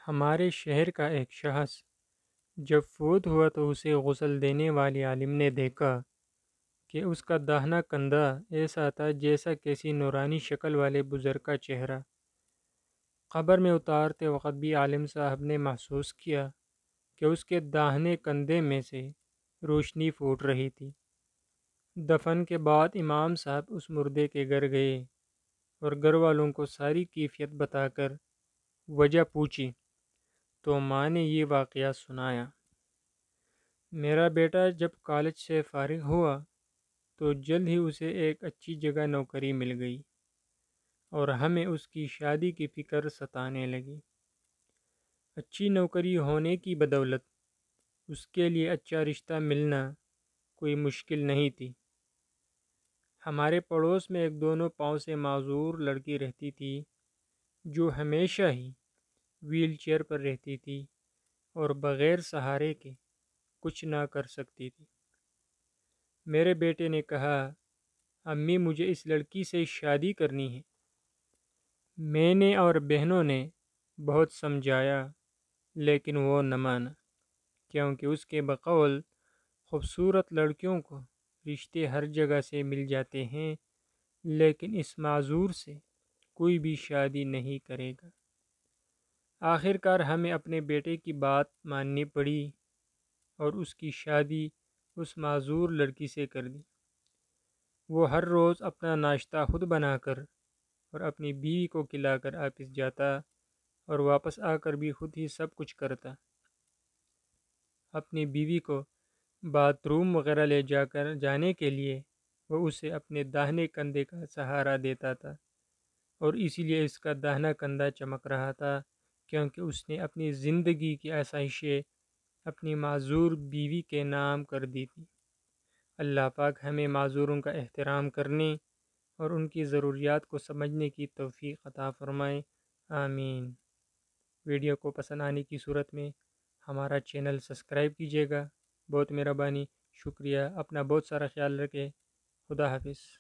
ہمارے شہر کا ایک شخص جب فوت ہوا تو اسے غسل دینے والے عالم نے دیکھا کہ اس کا داہنا کندھا ایسا تھا جیسا کسی نورانی شکل والے بزرگ کا چہرہ۔ قبر میں اتارتے وقت بھی عالم صاحب نے محسوس کیا کہ اس کے داہنے کندھے میں سے روشنی پھوٹ رہی تھی۔ دفن کے بعد امام صاحب اس مردے کے گھر گئے اور گھر والوں کو ساری کیفیت بتا کر وجہ پوچھی تو ماں نے یہ واقعہ سنایا۔ میرا بیٹا جب کالج سے فارغ ہوا تو جلد ہی اسے ایک اچھی جگہ نوکری مل گئی اور ہمیں اس کی شادی کی فکر ستانے لگی۔ اچھی نوکری ہونے کی بدولت اس کے لیے اچھا رشتہ ملنا کوئی مشکل نہیں تھی۔ ہمارے پڑوس میں ایک دونوں پاؤں سے معذور لڑکی رہتی تھی جو ہمیشہ ہی ویل چیئر پر رہتی تھی اور بغیر سہارے کے کچھ نہ کر سکتی تھی۔ میرے بیٹے نے کہا، امی مجھے اس لڑکی سے شادی کرنی ہے۔ میں نے اور بہنوں نے بہت سمجھایا لیکن وہ نہ مانا، کیونکہ اس کے بقول خوبصورت لڑکیوں کو رشتے ہر جگہ سے مل جاتے ہیں لیکن اس معذور سے کوئی بھی شادی نہیں کرے گا۔ آخر کار ہمیں اپنے بیٹے کی بات ماننی پڑی اور اس کی شادی اس معذور لڑکی سے کر دی۔ وہ ہر روز اپنا ناشتہ خود بنا کر اور اپنی بیوی کو کھلا کر آفس جاتا اور واپس آ کر بھی خود ہی سب کچھ کرتا۔ اپنی بیوی کو باتھ روم وغیرہ لے جانے کے لیے وہ اسے اپنے داہنے کندھے کا سہارا دیتا تھا اور اسی لیے اس کا داہنا کندھا چمک رہا تھا، کیونکہ اس نے اپنی زندگی کی آسائشیں اپنی معذور بیوی کے نام کر دی تھی۔ اللہ پاک ہمیں معذوروں کا احترام کرنے اور ان کی ضروریات کو سمجھنے کی توفیق عطا فرمائے، آمین۔ ویڈیو کو پسند آنے کی صورت میں ہمارا چینل سبسکرائب کیجیے گا، بہت مہربانی، شکریہ۔ اپنا بہت سارا خیال رکھیں، خدا حافظ۔